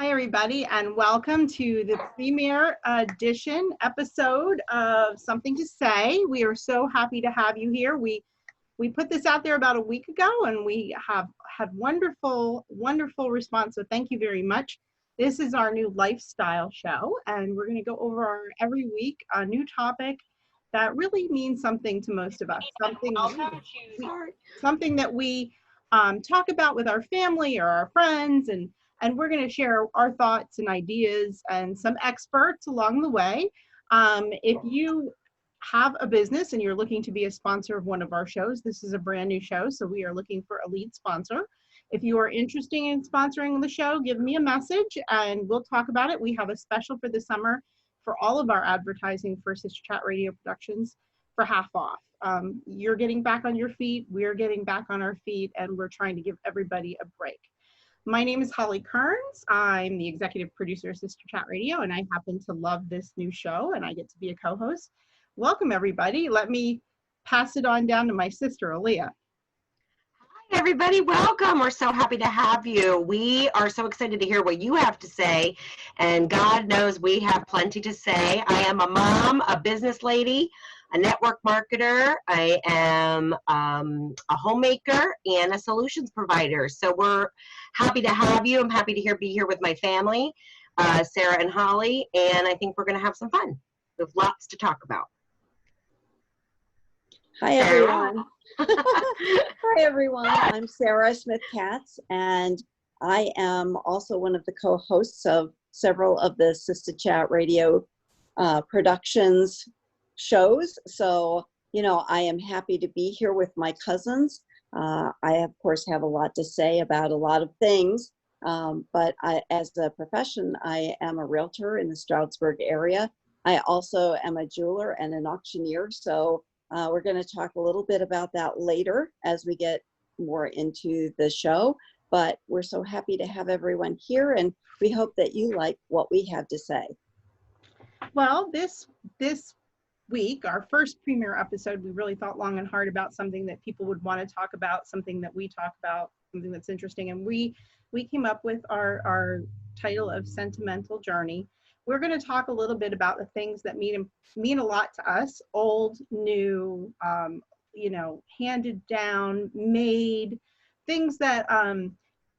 Hi, everybody, and welcome to the premiere edition episode of Something to Say. We are so happy to have you here. We put this out there about a week ago, and we have had wonderful response. So thank you very much. This is our new lifestyle show, and we're going to go over every week a new topic that really means something to most of us. Something that we talk about with our family or our friends, and we're going to share our thoughts and ideas and some experts along the way. If you have a business and you're looking to be a sponsor of one of our shows, this is a brand new show, so we are looking for a lead sponsor. If you are interested in sponsoring the show, give me a message and we'll talk about it. We have a special for the summer for all of our advertising for Sister Chat Radio Productions for half off. You're getting back on your feet, we're getting back on our feet, and we're trying to give everybody a break. My name is Holly Kearns. I'm the executive producer of Sister Chat Radio, and I happen to love this new show, and I get to be a co-host. Welcome, everybody. Let me pass it on down to my sister, Aaliyah. Hi, everybody. Welcome. We're so happy to have you. We are so excited to hear what you have to say, and God knows we have plenty to say. I am a mom, a business lady, a network marketer. I am a homemaker and a solutions provider. So we're happy to have you. I'm happy to be here with my family, Sarah and Holly, and I think we're going to have some fun. There's lots to talk about. Hi, everyone. Hi, everyone. I'm Sarah Smith-Katz, and I am also one of the co-hosts of several of the Sister Chat Radio productions shows. So, I am happy to be here with my cousins. I, of course, have a lot to say about a lot of things, but as a profession, I am a realtor in the Stroudsburg area. I also am a jeweler and an auctioneer, so we're going to talk a little bit about that later as we get more into the show, but we're so happy to have everyone here, and we hope that you like what we have to say. Well, this week, our first premiere episode, we really thought long and hard about something that people would want to talk about, something that we talk about, something that's interesting, and we came up with our title of Sentimental Journey. We're going to talk a little bit about the things that mean a lot to us, old, new, handed down, made, things that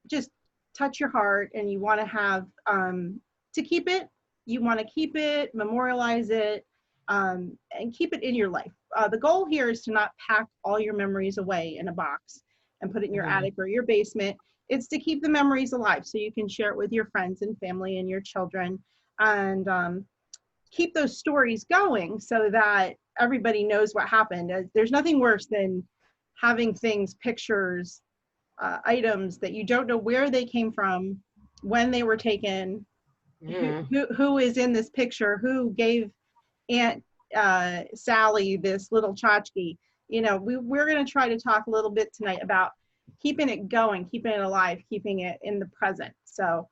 just touch your heart, and you want to have to keep it. You want to keep it, memorialize it, and keep it in your life. The goal here is to not pack all your memories away in a box and put it in your attic or your basement. It's to keep the memories alive so you can share it with your friends and family and your children, and keep those stories going so that everybody knows what happened. There's nothing worse than having things, pictures, items that you don't know where they came from, when they were taken, who is in this picture, who gave Aunt Sally this little tchotchke. We're going to try to talk a little bit tonight about keeping it going, keeping it alive, keeping it in the present. So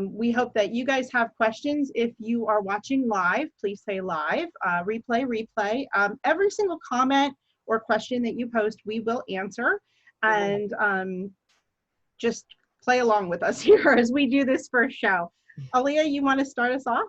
we hope that you guys have questions. If you are watching live, please say live, replay. Every single comment or question that you post, we will answer, and just play along with us here as we do this first show. Aaliyah, you want to start us off?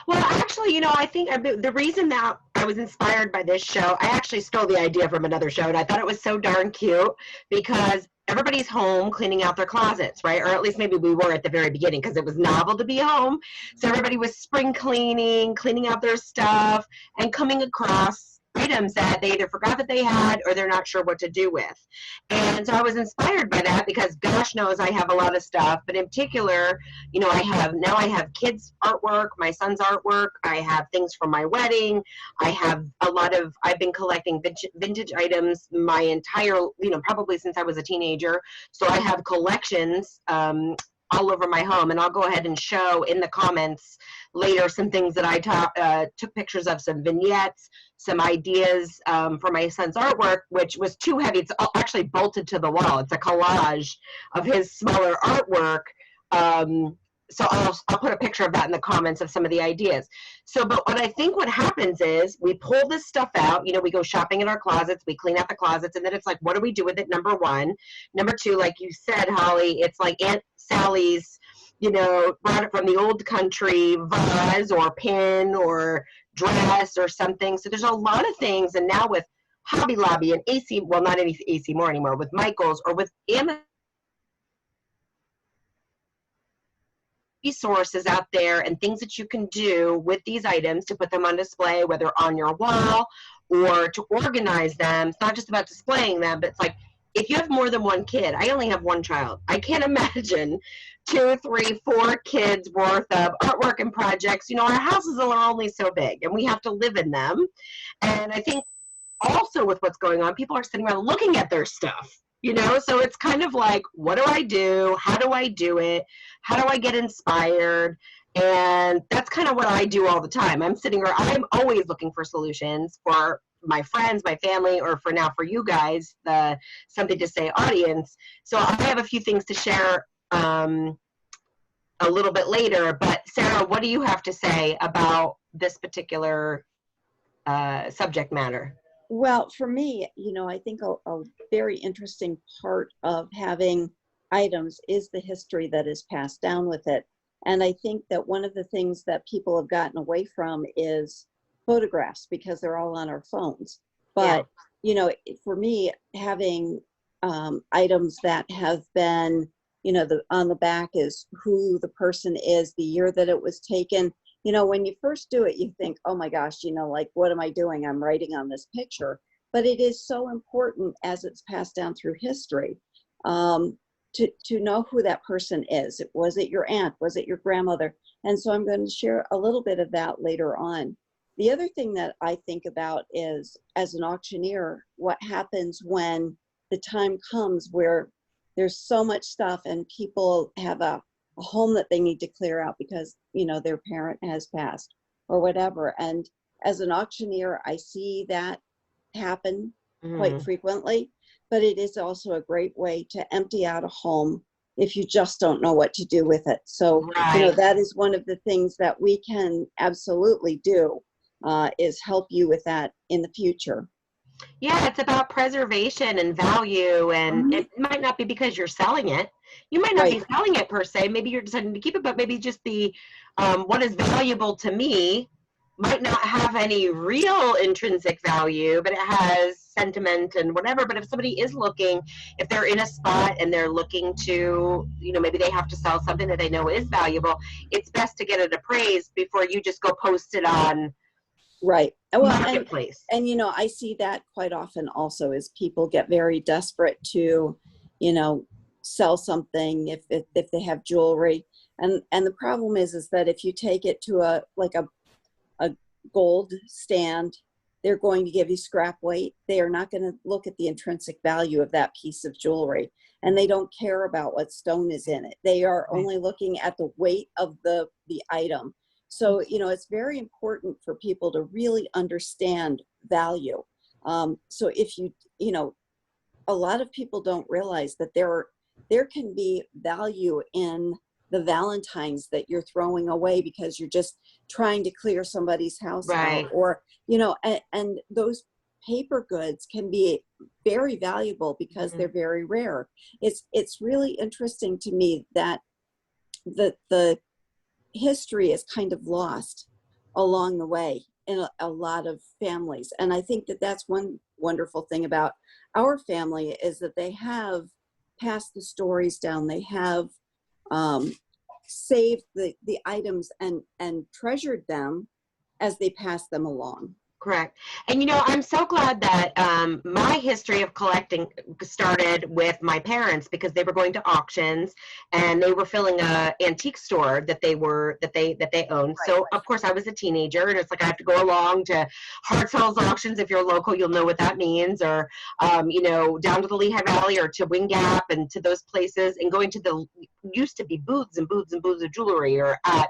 Well, actually, I think the reason that I was inspired by this show, I actually stole the idea from another show, and I thought it was so darn cute because everybody's home cleaning out their closets, right? Or at least maybe we were at the very beginning because it was novel to be home. So everybody was spring cleaning out their stuff, and coming across items that they either forgot that they had or they're not sure what to do with. And so I was inspired by that because gosh knows I have a lot of stuff, but in particular, I have kids' artwork, my son's artwork, I have things from my wedding, I've been collecting vintage items my entire, probably since I was a teenager. So I have collections all over my home, and I'll go ahead and show in the comments later some things that I took pictures of, some vignettes, some ideas for my son's artwork, which was too heavy. It's actually bolted to the wall. It's a collage of his smaller artwork. So I'll put a picture of that in the comments of some of the ideas. So, but what happens is we pull this stuff out, we go shopping in our closets, we clean out the closets, and then it's like, what do we do with it? Number one. Number two, like you said, Holly, it's like Aunt Sally's, brought it from the old country vase or pin or dress or something. So there's a lot of things. And now with Hobby Lobby and AC, well, not any AC more anymore, with Michael's or with Amazon, resources out there and things that you can do with these items to put them on display, whether on your wall or to organize them. It's not just about displaying them, but it's like, if you have more than one kid, I only have one child. I can't imagine 2, 3, 4 kids worth of artwork and projects. Our houses are only so big and we have to live in them. And I think also with what's going on, people are sitting around looking at their stuff, so it's kind of like, what do I do? How do I do it? How do I get inspired? And that's kind of what I do all the time. I'm always looking for solutions for my friends, my family, or for you guys, the Something to Say audience. So I have a few things to share a little bit later, but Sarah, what do you have to say about this particular subject matter? Well, for me, I think a very interesting part of having items is the history that is passed down with it. And I think that one of the things that people have gotten away from is photographs, because they're all on our phones. But, for me, having items that have been, on the back is who the person is, the year that it was taken. When you first do it, you think, oh my gosh, like, what am I doing? I'm writing on this picture. But it is so important as it's passed down through history to know who that person is. Was it your aunt? Was it your grandmother? And so I'm going to share a little bit of that later on. The other thing that I think about is, as an auctioneer, what happens when the time comes where there's so much stuff and people have a home that they need to clear out because, their parent has passed or whatever. And as an auctioneer, I see that happen quite frequently, but it is also a great way to empty out a home if you just don't know what to do with it. So, that is one of the things that we can absolutely do, is help you with that in the future. Yeah, it's about preservation and value, and it might not be because you're selling it. You might not be selling it per se. Maybe you're deciding to keep it, but maybe just what is valuable to me might not have any real intrinsic value, but it has sentiment and whatever. But if somebody is looking, if they're in a spot and they're looking to, maybe they have to sell something that they know is valuable, it's best to get it appraised before you just go post it on marketplace. And I see that quite often also, is people get very desperate to, sell something if they have jewelry. And the problem is that if you take it to a gold stand, they're going to give you scrap weight. They are not going to look at the intrinsic value of that piece of jewelry, and they don't care about what stone is in it. They are only looking at the weight of the item. So, it's very important for people to really understand value. So if a lot of people don't realize that there can be value in the Valentines that you're throwing away because you're just trying to clear somebody's house out, or, and those paper goods can be very valuable because they're very rare. It's really interesting to me that the history is kind of lost along the way in a lot of families. And I think that that's one wonderful thing about our family, is that they have passed the stories down. They have saved the items and treasured them as they pass them along. Correct. And I'm so glad that my history of collecting started with my parents, because they were going to auctions and they were filling a antique store that they owned. So of course I was a teenager, and it's like I have to go along to hard sales auctions. If you're local, you'll know what that means, or down to the Lehigh Valley or to Wing Gap and to those places, and going to the used to be booths and booths and booths of jewelry, or at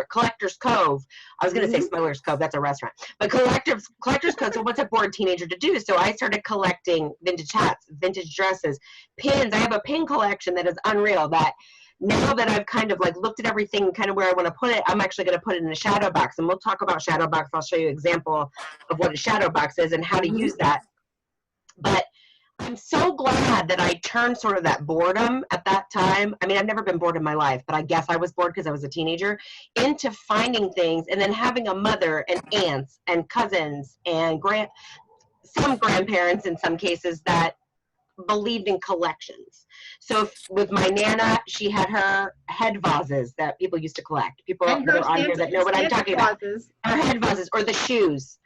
Collector's Cove. I was going to say Smuggler's Cove, that's a restaurant, but Collector's Cove. So what's a bored teenager to do? So I started collecting vintage hats, vintage dresses, pins. I have a pin collection that is unreal, that now that I've kind of looked at everything kind of where I want to put it, I'm actually going to put it in a shadow box, and we'll talk about shadow box. I'll show you an example of what a shadow box is and how to use that. But I'm so glad that I turned sort of that boredom at that time. I mean, I've never been bored in my life, but I guess I was bored because I was a teenager, into finding things and then having a mother and aunts and cousins and some grandparents in some cases that believed in collections. So with my Nana, she had her head vases that people used to collect. People that are on here that know what I'm talking about. Her head vases, or the shoes.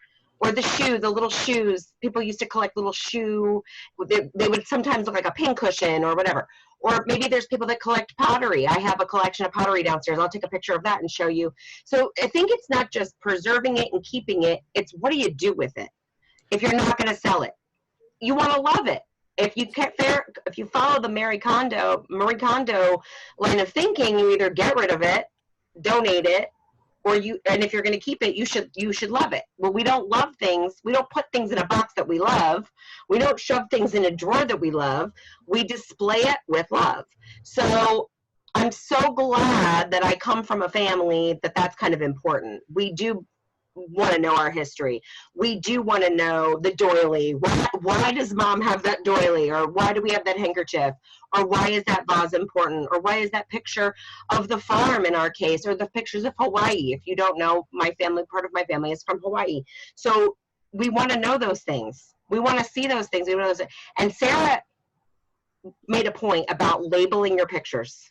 Or the little shoes. People used to collect little shoe. They would sometimes look like a pincushion or whatever. Or maybe there's people that collect pottery. I have a collection of pottery downstairs. I'll take a picture of that and show you. So I think it's not just preserving it and keeping it. It's what do you do with it if you're not going to sell it? You want to love it. If you follow the Marie Kondo line of thinking, you either get rid of it, donate it, and if you're going to keep it, you should love it. Well, we don't love things. We don't put things in a box that we love. We don't shove things in a drawer that we love. We display it with love. So I'm so glad that I come from a family that's kind of important. We do want to know our history. We do want to know the doily. Why does mom have that doily? Or why do we have that handkerchief? Or why is that vase important? Or why is that picture of the farm in our case? Or the pictures of Hawaii? If you don't know, part of my family is from Hawaii. So we want to know those things. We want to see those things. And Sarah made a point about labeling your pictures.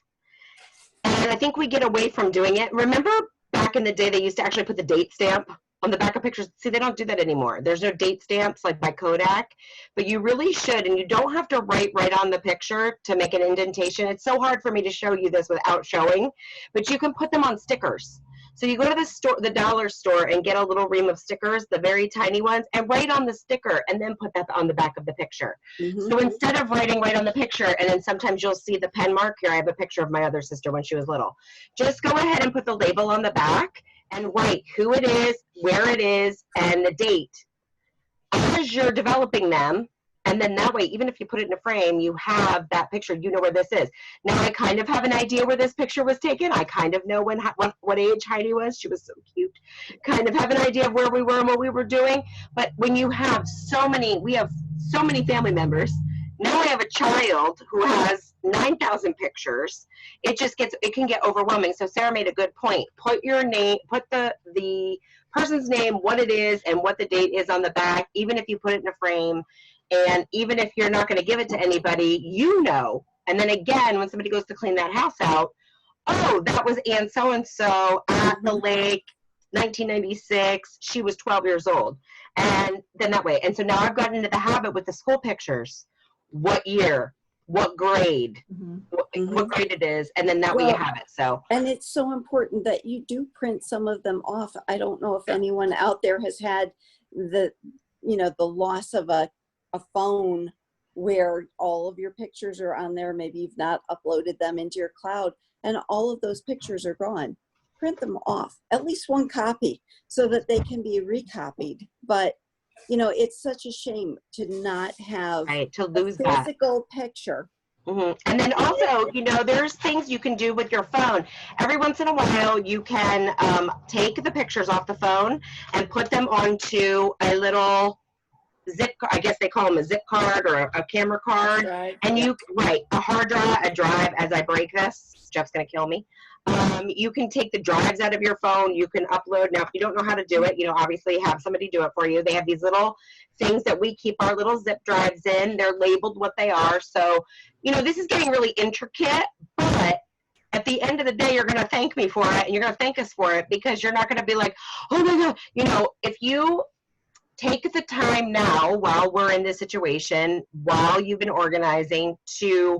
And I think we get away from doing it. Remember back in the day, they used to actually put the date stamp on the back of pictures. See, they don't do that anymore. There's no date stamps like by Kodak, but you really should. And you don't have to write right on the picture to make an indentation. It's so hard for me to show you this without showing, but you can put them on stickers. So you go to the dollar store and get a little ream of stickers, the very tiny ones, and write on the sticker and then put that on the back of the picture. Mm-hmm. So instead of writing right on the picture, and then sometimes you'll see the pen mark here. I have a picture of my other sister when she was little. Just go ahead and put the label on the back and write who it is, where it is, and the date as you're developing them. And then that way, even if you put it in a frame, you have that picture, you know where this is. Now I kind of have an idea where this picture was taken. I kind of know what age Heidi was. She was so cute. Kind of have an idea of where we were and what we were doing. But when you have we have so many family members. Now I have a child who has 9,000 pictures. It can get overwhelming. So Sarah made a good point. Put your name, put the person's name, what it is, and what the date is on the back, even if you put it in a frame. And even if you're not going to give it to anybody, you know. And then again, when somebody goes to clean that house out, oh, that was Aunt so-and-so at the lake, 1996. She was 12 years old. And then that way. And so now I've gotten into the habit with the school pictures. What year? What grade? Mm-hmm. What grade it is? And then that way you have it. So. And it's so important that you do print some of them off. I don't know if anyone out there has had the loss of a phone where all of your pictures are on there. Maybe you've not uploaded them into your cloud and all of those pictures are gone. Print them off, at least one copy, so that they can be recopied. But it's such a shame to not have to lose a physical picture. Mm-hmm. And then also, there's things you can do with your phone. Every once in a while, you can take the pictures off the phone and put them onto a little zip, I guess they call them a zip card or a camera card. Right. And a hard drive, a drive. As I break this, Jeff's going to kill me. You can take the drives out of your phone. You can upload. Now, if you don't know how to do it, obviously have somebody do it for you. They have these little things that we keep our little zip drives in. They're labeled what they are. So, this is getting really intricate, but at the end of the day, you're going to thank me for it, and you're going to thank us for it, because you're not going to be like, oh my God, if you take the time now while we're in this situation, while you've been organizing, to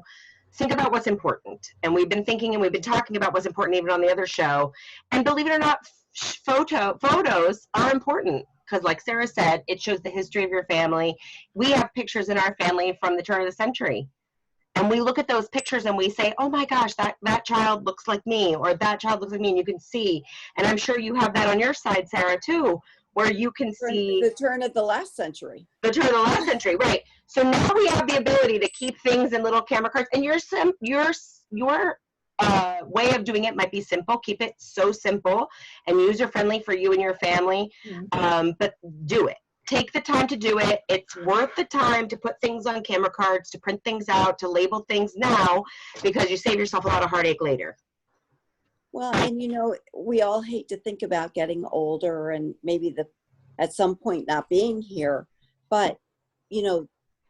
think about what's important. And we've been thinking and we've been talking about what's important even on the other show. And believe it or not, photos are important, because like Sarah said, it shows the history of your family. We have pictures in our family from the turn of the century. And we look at those pictures and we say, oh my gosh, that child looks like me, or that child looks like me, and you can see. And I'm sure you have that on your side, Sarah, too, where you can see the turn of the last century. The turn of the last century, right. So now we have the ability to keep things in little camera cards, and your way of doing it might be simple. Keep it so simple and user-friendly for you and your family, but do it. take the time to do it. It's worth the time to put things on camera cards, to print things out, to label things now, because you save yourself a lot of heartache later. Well, and we all hate to think about getting older and maybe at some point not being here, but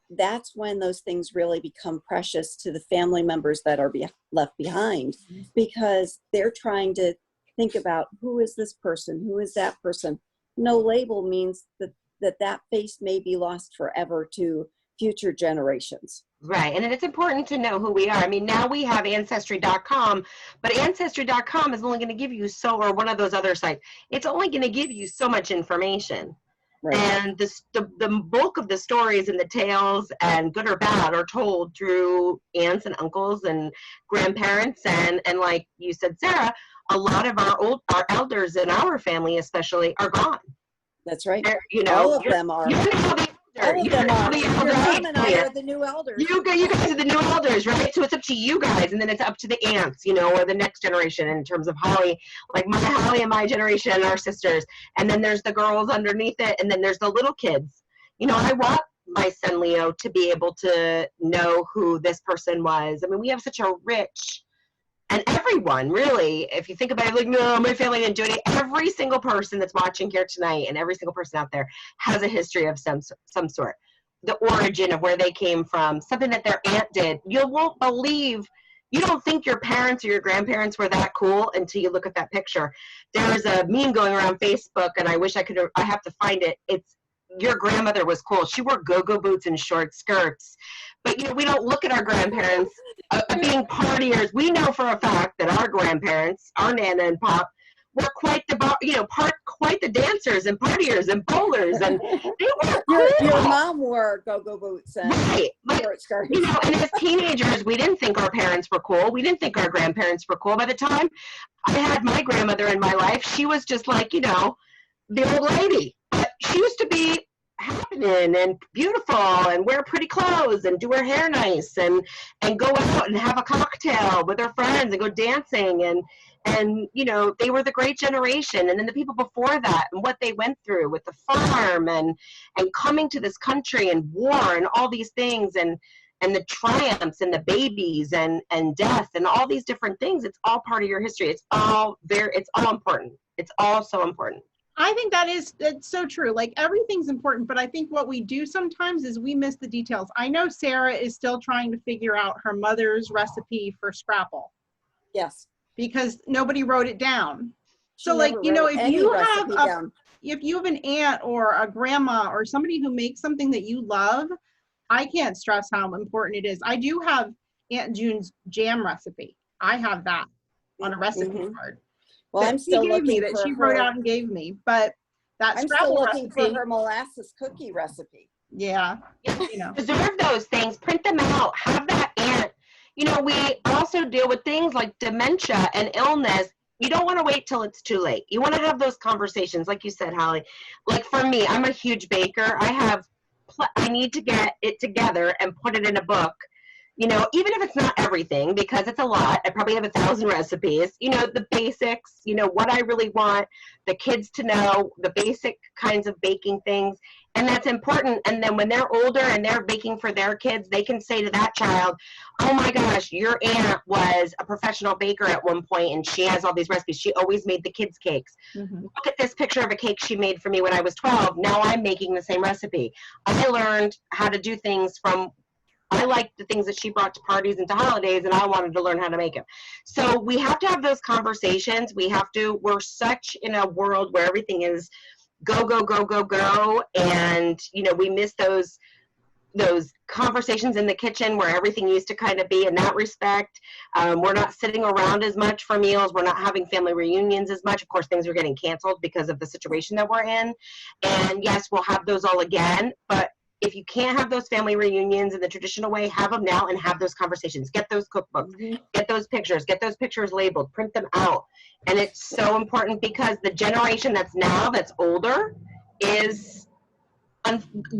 that's when those things really become precious to the family members that are left behind, because they're trying to think about, who is this person? Who is that person? No label means that face may be lost forever to future generations. Right. And it's important to know who we are. I mean, now we have Ancestry.com, but Ancestry.com is only going to give you or one of those other sites, it's only going to give you so much information. Right. And the bulk of the stories and the tales, and good or bad, are told through aunts and uncles and grandparents. And like you said, Sarah, a lot of our elders in our family especially are gone. That's right. All of them are. All of them are. Your mom and I are the new elders. You guys are the new elders, right? So it's up to you guys, and then it's up to the aunts, or the next generation in terms of Holly, like Holly and my generation and our sisters. And then there's the girls underneath it, and then there's the little kids. I want my son Leo to be able to know who this person was. I mean, we have such a rich, and everyone really, if you think about it, like, no, my family didn't do it. Every single person that's watching here tonight, and every single person out there, has a history of some sort. The origin of where they came from, something that their aunt did. You won't believe, you don't think your parents or your grandparents were that cool until you look at that picture. There's a meme going around Facebook, and I wish I have to find it. It's, your grandmother was cool. She wore go-go boots and short skirts. But, we don't look at our grandparents being partiers. We know for a fact that our grandparents, our Nana and Pop, were quite the dancers and partiers and bowlers, and they were cool. Your mom wore go-go boots and short skirts. And as teenagers, we didn't think our parents were cool. We didn't think our grandparents were cool. By the time I had my grandmother in my life, she was just like, the old lady. But she used to be happening and beautiful and wear pretty clothes and do her hair nice and go out and have a cocktail with her friends and go dancing, and they were the great generation. And then the people before that, and what they went through with the farm and coming to this country and war and all these things, and the triumphs and the babies and death and all these different things. It's all part of your history. It's all important. It's all so important. I think it's so true. Like, everything's important, but I think what we do sometimes is we miss the details. I know Sarah is still trying to figure out her mother's recipe for scrapple. Yes. Because nobody wrote it down. So if you have an aunt or a grandma or somebody who makes something that you love, I can't stress how important it is. I do have Aunt June's jam recipe. I have that on a recipe card. Well, I'm still looking that she wrote out and gave me, but that I'm still looking for her molasses cookie recipe. Yeah. Preserve those things, print them out, have that aunt. We also deal with things like dementia and illness. You don't want to wait till it's too late. You want to have those conversations, like you said, Holly. Like, for me, I'm a huge baker. I need to get it together and put it in a book. Even if it's not everything, because it's a lot, I probably have 1,000 recipes, the basics, what I really want the kids to know, the basic kinds of baking things. And that's important. And then when they're older and they're baking for their kids, they can say to that child, oh my gosh, your aunt was a professional baker at one point, and she has all these recipes. She always made the kids' cakes. Look at this picture of a cake she made for me when I was 12. Now I'm making the same recipe. I learned how to do things I liked the things that she brought to parties and to holidays, and I wanted to learn how to make them. So we have to have those conversations. We're such in a world where everything is go, go, go, go, go. And, we miss those conversations in the kitchen where everything used to kind of be in that respect. We're not sitting around as much for meals. We're not having family reunions as much. Of course, things are getting canceled because of the situation that we're in. And yes, we'll have those all again, but if you can't have those family reunions in the traditional way, have them now and have those conversations. Get those cookbooks, get those pictures labeled, print them out. And it's so important, because the generation that's older is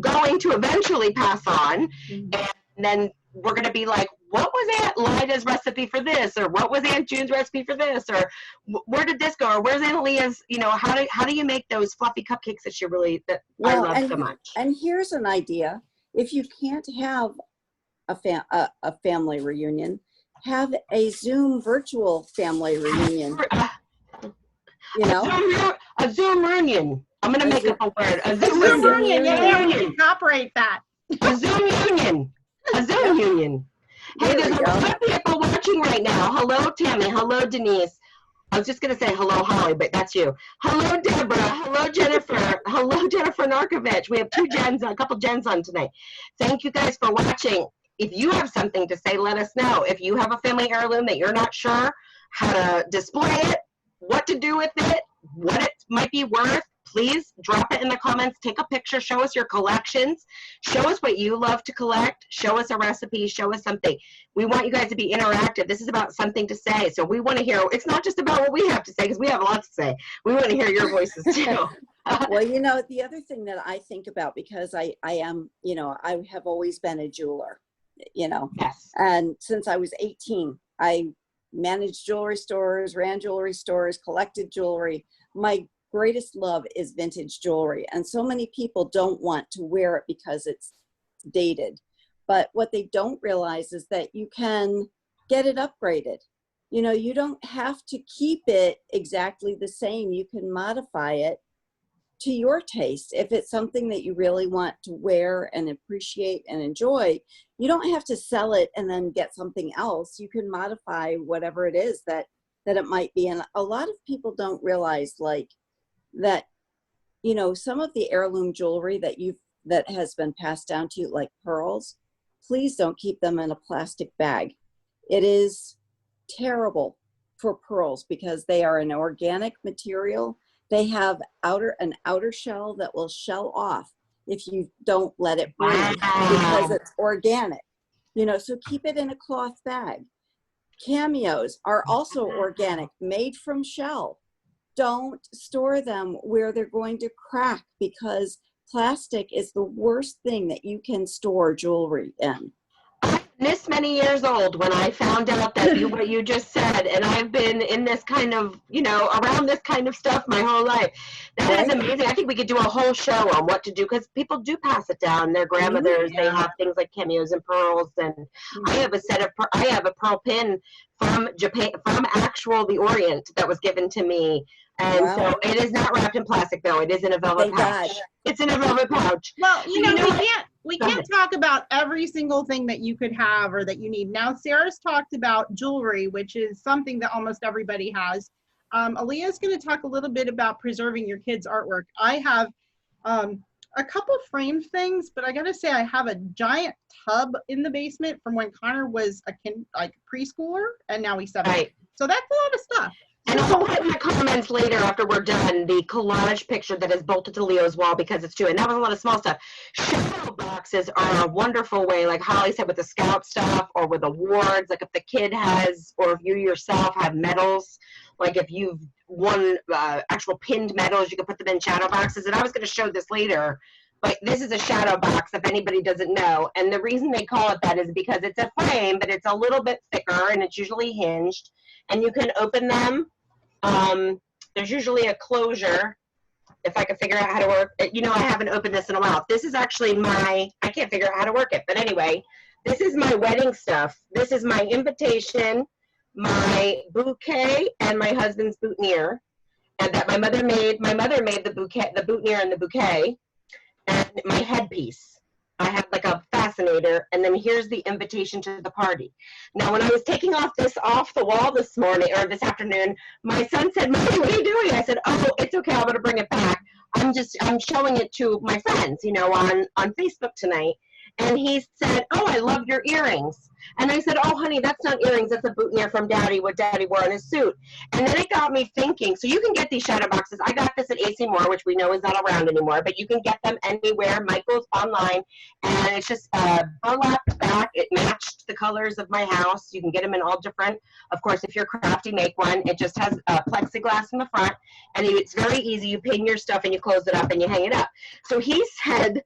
going to eventually pass on. And then we're going to be like, what was Aunt Lida's recipe for this, or what was Aunt June's recipe for this, or where did this go, or where's Aunt Leah's, how do you make those fluffy cupcakes that I love so much? And here's an idea. If you can't have a family reunion, have a Zoom virtual family reunion. A Zoom reunion. I'm going to make up a word. A Zoom reunion. Yeah, we can operate that. A Zoom union. A Zoom union. Hey, there's a lot of people watching right now. Hello, Tammy. Hello, Denise. I was just going to say hello, Holly, but that's you. Hello, Deborah. Hello, Jennifer. Hello, Jennifer Narkovich. We have a couple Jens on tonight. Thank you guys for watching. If you have something to say, let us know. If you have a family heirloom that you're not sure how to display it, what to do with it, what it might be worth, please drop it in the comments. Take a picture. Show us your collections. Show us what you love to collect. Show us a recipe. Show us something. We want you guys to be interactive. This is about something to say. So we want to hear, it's not just about what we have to say, because we have a lot to say. We want to hear your voices too. Well, the other thing that I think about, because I am, I have always been a jeweler, Yes. And since I was 18, I managed jewelry stores, ran jewelry stores, collected jewelry. My greatest love is vintage jewelry. And so many people don't want to wear it because it's dated. But what they don't realize is that you can get it upgraded. You don't have to keep it exactly the same. You can modify it to your taste. If it's something that you really want to wear and appreciate and enjoy, you don't have to sell it and then get something else. You can modify whatever it is that it might be. And a lot of people don't realize that, some of the heirloom jewelry that has been passed down to you, like pearls, please don't keep them in a plastic bag. It is terrible for pearls because they are an organic material. They have an outer shell that will shell off if you don't let it breathe because it's organic. So keep it in a cloth bag. Cameos are also organic, made from shell. Don't store them where they're going to crack, because plastic is the worst thing that you can store jewelry in. This many years old when I found out that what you just said, and I've been in this kind of, around this kind of stuff my whole life. That is amazing. I think we could do a whole show on what to do, because people do pass it down. Their grandmothers, they have things like cameos and pearls, and I have a pearl pin from Japan, from the Orient, that was given to me. And so it is not wrapped in plastic, though. It is in a velvet pouch. It's in a velvet pouch. Well, we can't talk about every single thing that you could have or that you need. Now, Sarah's talked about jewelry, which is something that almost everybody has. Aaliyah's going to talk a little bit about preserving your kids' artwork. I have a couple framed things, but I got to say I have a giant tub in the basement from when Connor was a preschooler, and now he's 7. Right. So that's a lot of stuff. And I'll put in the comments later after we're done the collage picture that is bolted to Leo's wall, because it's true. And that was a lot of small stuff. Shadow boxes are a wonderful way, like Holly said, with the scout stuff or with awards. Like if the kid has, or if you yourself have medals, like if you've won actual pinned medals, you can put them in shadow boxes. And I was going to show this later, but this is a shadow box if anybody doesn't know. And the reason they call it that is because it's a frame, but it's a little bit thicker and it's usually hinged. And you can open them. There's usually a closure, if I can figure out how to work it. I haven't opened this in a while. This is actually I can't figure out how to work it. But anyway, this is my wedding stuff. This is my invitation, my bouquet, and my husband's boutonniere. And that my mother made the bouquet, the boutonniere and the bouquet, and my headpiece. I have like a fascinator, and then here's the invitation to the party. Now, when I was taking this off the wall this morning, or this afternoon, my son said, "Mommy, what are you doing?" I said, "Oh, it's okay, I'm gonna bring it back. I'm showing it to my friends, on Facebook tonight." And he said, "Oh, I love your earrings." And I said, "Oh, honey, that's not earrings. That's a boutonniere from Daddy, what Daddy wore in his suit." And then it got me thinking. So you can get these shadow boxes. I got this at AC Moore, which we know is not around anymore, but you can get them anywhere. Michael's online, and it's just burlap back. It matched the colors of my house. You can get them in all different. Of course, if you're crafty, make one. It just has plexiglass in the front, and it's very easy. You pin your stuff, and you close it up, and you hang it up. So he said,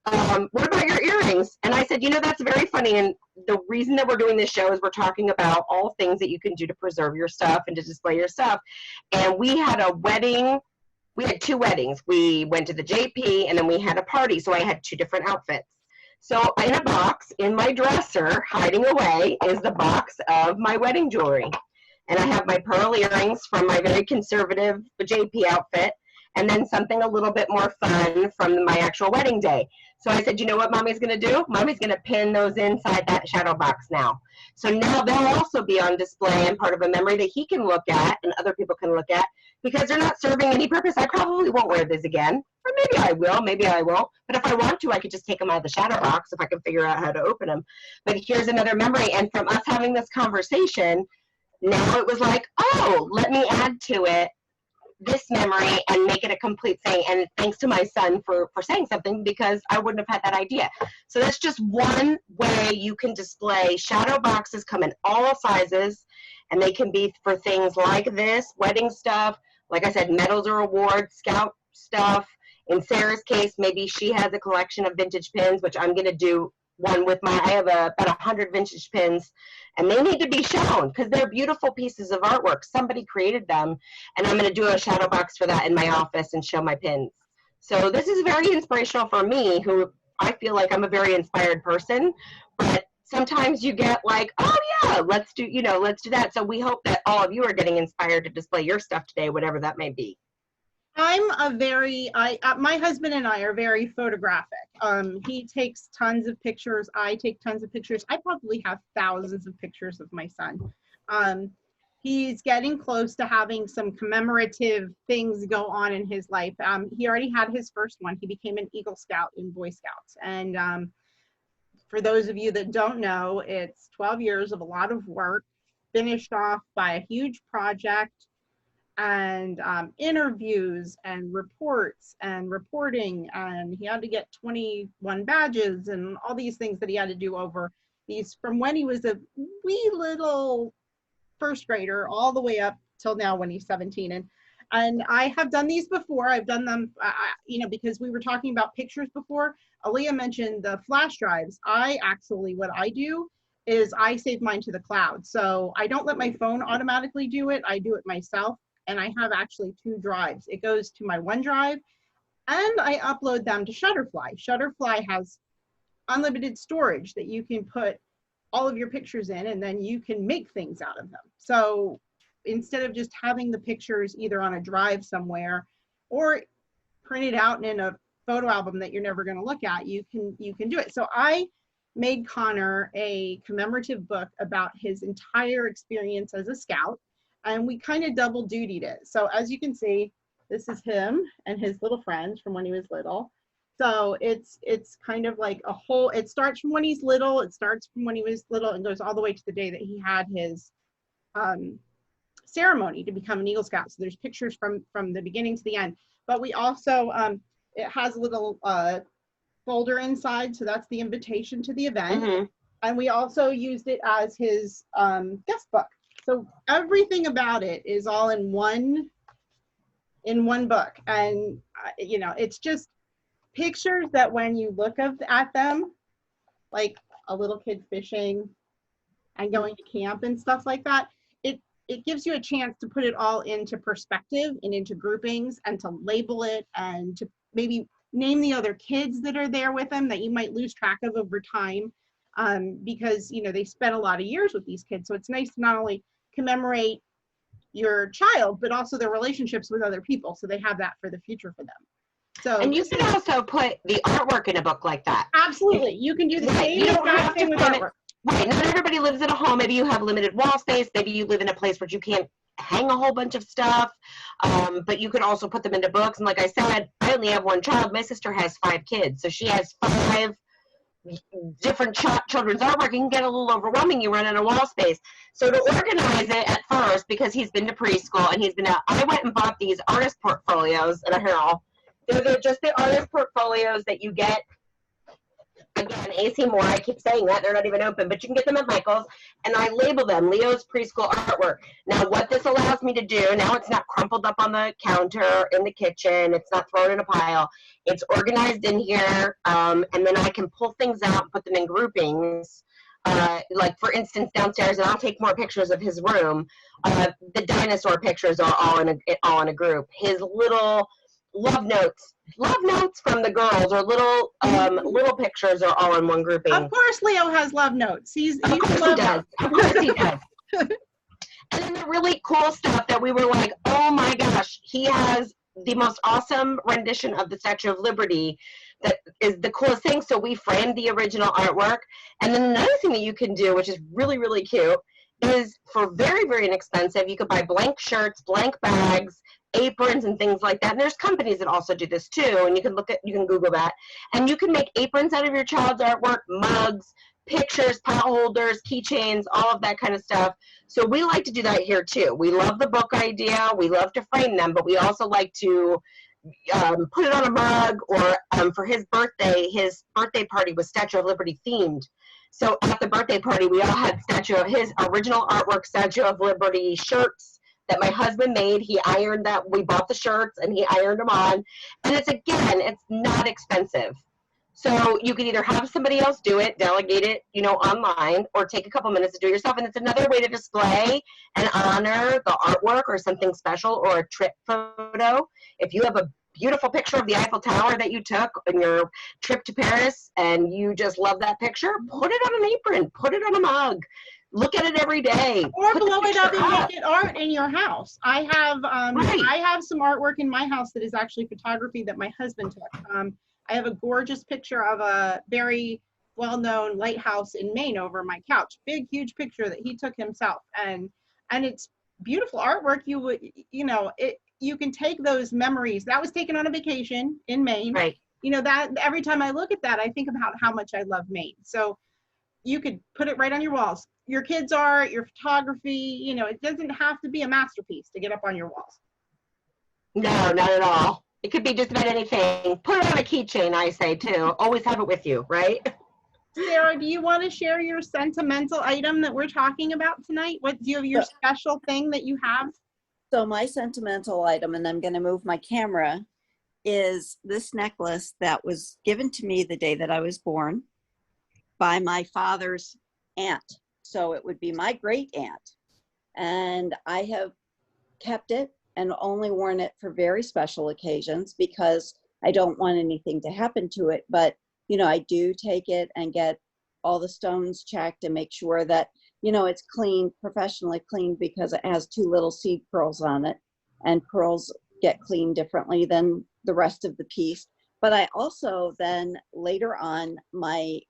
what about your earrings? And I said, you know, that's very funny. And the reason that we're doing this show is we're talking about all things that you can do to preserve your stuff and to display your stuff. And we had a wedding. We had 2 weddings. We went to the JP and then we had a party. So I had 2 different outfits. So in a box in my dresser, hiding away, is the box of my wedding jewelry. And I have my pearl earrings from my very conservative JP outfit, and then something a little bit more fun from my actual wedding day. So I said, you know what Mommy's going to do? Mommy's going to pin those inside that shadow box now. So now they'll also be on display and part of a memory that he can look at and other people can look at, because they're not serving any purpose. I probably won't wear these again, or maybe I will, maybe I won't. But if I want to, I could just take them out of the shadow box if I can figure out how to open them. But here's another memory. And from us having this conversation, now it was like, oh, let me add to it this memory and make it a complete thing. And thanks to my son for saying something, because I wouldn't have had that idea. So that's just one way you can display. Shadow boxes come in all sizes, and they can be for things like this, wedding stuff, like I said, medals or awards, scout stuff. In Sarah's case, maybe she has a collection of vintage pins, which I'm going to do one with I have about 100 vintage pins, and they need to be shown because they're beautiful pieces of artwork. Somebody created them, and I'm going to do a shadow box for that in my office and show my pins. So this is very inspirational for me, who I feel like I'm a very inspired person, but sometimes you get like, oh yeah, let's do that. So we hope that all of you are getting inspired to display your stuff today, whatever that may be. My husband and I are very photographic. He takes tons of pictures. I take tons of pictures. I probably have thousands of pictures of my son. He's getting close to having some commemorative things go on in his life. He already had his first one. He became an Eagle Scout in Boy Scouts. And for those of you that don't know, it's 12 years of a lot of work, finished off by a huge project, and interviews and reports and reporting, and he had to get 21 badges and all these things that he had to do over these from when he was a wee little first grader all the way up till now when he's 17. And I have done these before. I've done them, because we were talking about pictures before. Aaliyah mentioned the flash drives. What I do is I save mine to the cloud. So I don't let my phone automatically do it. I do it myself. And I have actually 2 drives. It goes to my OneDrive, and I upload them to Shutterfly. Shutterfly has unlimited storage that you can put all of your pictures in, and then you can make things out of them. So instead of just having the pictures either on a drive somewhere or printed out in a photo album that you're never going to look at, you can do it. So I made Connor a commemorative book about his entire experience as a scout. And we kind of double dutied it. So as you can see, this is him and his little friends from when he was little. So it's kind of like a whole, it starts from when he's little, and goes all the way to the day that he had his ceremony to become an Eagle Scout. So there's pictures from the beginning to the end. But we also, it has a little folder inside. So that's the invitation to the event. Mm-hmm. And we also used it as his guest book. So everything about it is all in one book. And, it's just pictures that when you look at them, like a little kid fishing and going to camp and stuff like that, it gives you a chance to put it all into perspective and into groupings and to label it and to maybe name the other kids that are there with them that you might lose track of over time, because, they spend a lot of years with these kids. So it's nice to not only commemorate your child, but also their relationships with other people, so they have that for the future for them. So, and you can also put the artwork in a book like that. Absolutely, you can do the same exact thing with artwork. Right, not everybody lives in a home. Maybe you have limited wall space. Maybe you live in a place where you can't hang a whole bunch of stuff, but you could also put them into books. And like I said, I only have one child. My sister has 5 kids, so she has 5 different children's artwork. It can get a little overwhelming. You run out of wall space. So to organize it at first, because he's been to preschool and I went and bought these artist portfolios at a Harold. They're just the artist portfolios that you get Again, AC Moore, I keep saying that, they're not even open, but you can get them at Michael's, and I label them Leo's Preschool Artwork. Now, what this allows me to do, now it's not crumpled up on the counter in the kitchen, it's not thrown in a pile, it's organized in here, and then I can pull things out and put them in groupings. Like, for instance, downstairs, and I'll take more pictures of his room, the dinosaur pictures are all in a group. His little love notes from the girls, or little pictures are all in one grouping. Of course Leo has love notes. He's Of course he does. Of course he does. And then the really cool stuff that we were like, oh my gosh, he has the most awesome rendition of the Statue of Liberty that is the coolest thing. So we framed the original artwork. And then another thing that you can do, which is really, really cute, is for very, very inexpensive, you could buy blank shirts, blank bags, aprons, and things like that. And there's companies that also do this too, and you can Google that, and you can make aprons out of your child's artwork, mugs, pictures, pot holders, keychains, all of that kind of stuff. So we like to do that here too. We love the book idea, we love to frame them, but we also like to put it on a mug, or for his birthday party was Statue of Liberty themed. So at the birthday party, we all had his original artwork Statue of Liberty shirts that my husband made. He ironed that. We bought the shirts and he ironed them on. And it's not expensive. So you can either have somebody else do it, delegate it, online, or take a couple minutes to do it yourself. And it's another way to display and honor the artwork or something special, or a trip photo. If you have a beautiful picture of the Eiffel Tower that you took on your trip to Paris and you just love that picture, put it on an apron, put it on a mug. Look at it every day. Or blow it up and make it art in your house. I have some artwork in my house that is actually photography that my husband took. I have a gorgeous picture of a very well-known lighthouse in Maine over my couch. Big, huge picture that he took himself, and it's beautiful artwork. You can take those memories. That was taken on a vacation in Maine. Right. That every time I look at that, I think about how much I love Maine. So you could put it right on your walls. Your kids' art, your photography, it doesn't have to be a masterpiece to get up on your walls. No, not at all. It could be just about anything. Put it on a keychain, I say too. Always have it with you, right? Sarah, do you want to share your sentimental item that we're talking about tonight? What do you have, your special thing that you have? So my sentimental item, and I'm going to move my camera, is this necklace that was given to me the day that I was born by my father's aunt. So it would be my great aunt. And I have kept it and only worn it for very special occasions because I don't want anything to happen to it. But, I do take it and get all the stones checked and make sure that, it's cleaned, professionally cleaned, because it has 2 little seed pearls on it, and pearls get cleaned differently than the rest of the piece. But I also then later on, my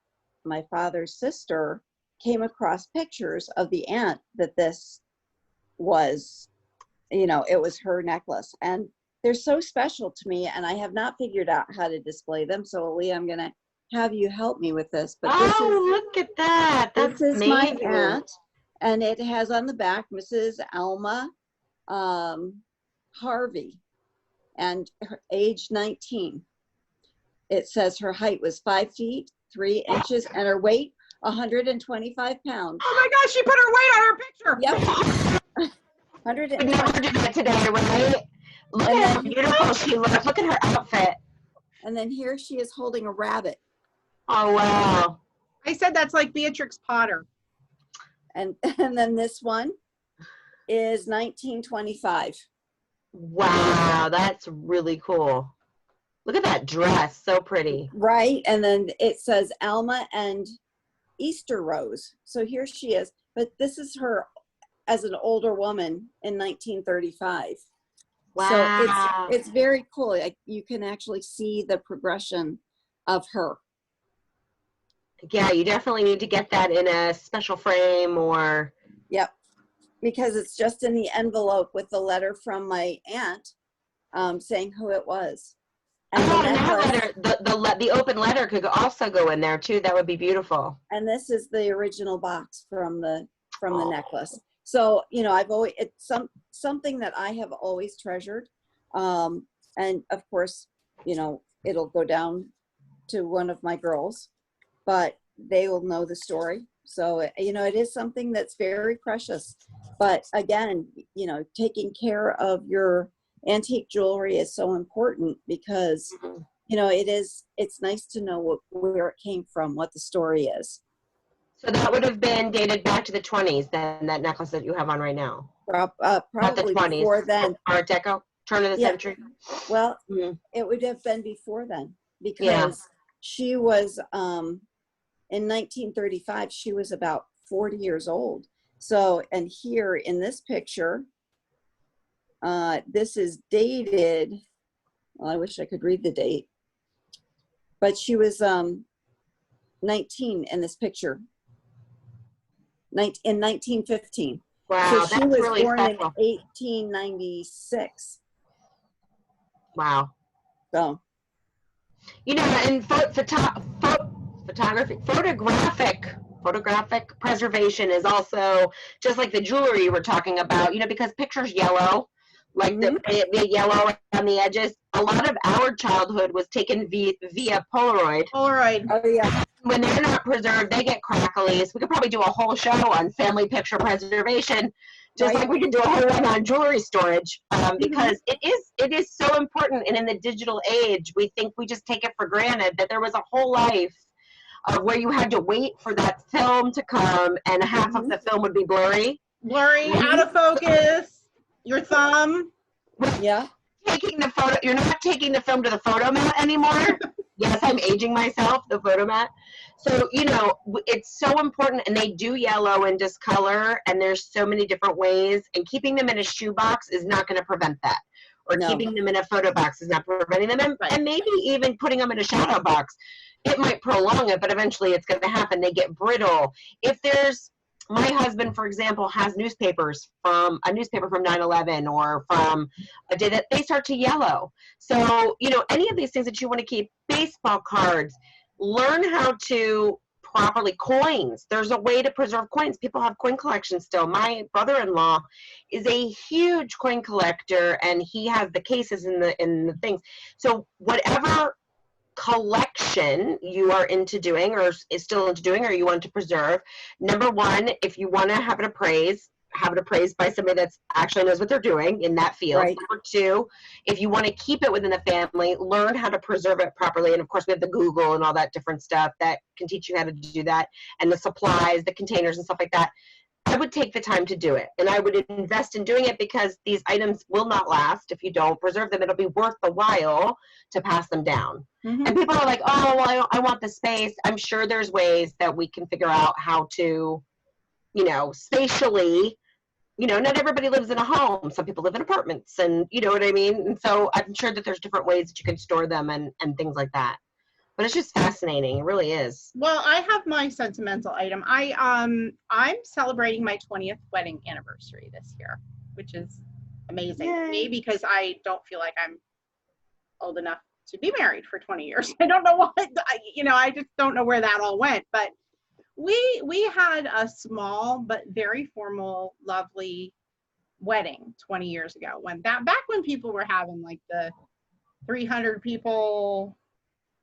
father's sister came across pictures of the aunt that this was, it was her necklace, and they're so special to me, and I have not figured out how to display them. So Aaliyah, I'm going to have you help me with this. But look at that. That's this is amazing. my aunt, and it has on the back Mrs. Alma Harvey, and her age 19. It says her height was 5 feet 3 inches and her weight 125 pounds. Oh my gosh, she put her weight on her picture. Yep. 120. We'd never do that today, right? Look at how beautiful she looks. Look at her outfit. And then here she is holding a rabbit. Oh, wow. I said that's like Beatrix Potter. And then this one is 1925. Wow, that's really cool. Look at that dress. So pretty. Right. And then it says Alma and Easter Rose. So here she is. But this is her as an older woman in 1935. Wow. So it's very cool. You can actually see the progression of her. Yeah, you definitely need to get that in a special frame or... Yep. Because it's just in the envelope with the letter from my aunt saying who it was. And the open letter could also go in there too. That would be beautiful. And this is the original box from the necklace. So, I've always, it's something that I have always treasured. And of course, it'll go down to one of my girls. but they will know the story. So, you know, it is something that's very precious. But again, you know, taking care of your antique jewelry is so important because, you know, it's nice to know where it came from, what the story is. So that would have been dated back to the 20s, then, that necklace that you have on right now. Not the Probably 20s. before then. Art Deco, turn of the Yeah. century. Well, Mhm. it would have been before then because Yeah. she was, in 1935, she was about 40 years old. So, and here in this picture, this is dated, well, I wish I could read the date, but she was 19 in this picture, in 1915. Wow, So that's she was really born in special. 1896. Wow. So, You know, and photographic preservation is also just like the jewelry you were talking about, you know, because pictures yellow, like the yellow on the edges. A lot of our childhood was taken via Polaroid. Polaroid. oh yeah, When they're not preserved, they get crackly. So we could probably do a whole show on family picture preservation, just right. like we could do a whole one on jewelry storage, because it is so important. And in the digital age, we think we just take it for granted that there was a whole life where you had to wait for that film to come, and half of the film would be blurry. Blurry, out of focus, your thumb. Yeah. Taking the photo, you're not taking the film to the photomat anymore. Yes, I'm aging myself, the photomat. So, you know, it's so important, and they do yellow and discolor, and there's so many different ways, and keeping them in a shoebox is not going to prevent that. Or No. keeping them in a photo box is not preventing them, and maybe even putting them in a shadow box. It might prolong it, but eventually it's going to happen. They get brittle. If there's, my husband, for example, has newspapers from a newspaper from 9/11 or from a day that they start to yellow. So, you know, any of these things that you want to keep, baseball cards, learn how to properly, coins. There's a way to preserve coins. People have coin collections still. My brother-in-law is a huge coin collector, and he has the cases in the things. So whatever collection you are into doing or is still into doing or you want to preserve, number one, if you want to have it appraised by somebody that's actually knows what they're doing in that field. Right. Number two, if you want to keep it within the family, learn how to preserve it properly. And of course we have the Google and all that different stuff that can teach you how to do that, and the supplies, the containers and stuff like that. I would take the time to do it, and I would invest in doing it, because these items will not last if you don't preserve them. It'll be worth the while to pass them down. And people are like, oh, well, I want the space. I'm sure there's ways that we can figure out how to, you know, spatially, you know, not everybody lives in a home. Some people live in apartments, and you know what I mean? And so I'm sure that there's different ways that you can store them and things like that. But it's just fascinating. It really is. Well, I have my sentimental item. I'm celebrating my 20th wedding anniversary this year, which is amazing to me because I don't feel like I'm old enough to be married for 20 years. I don't know what, I just don't know where that all went. But we had a small but very formal, lovely wedding 20 years ago. Back when people were having like the 300 people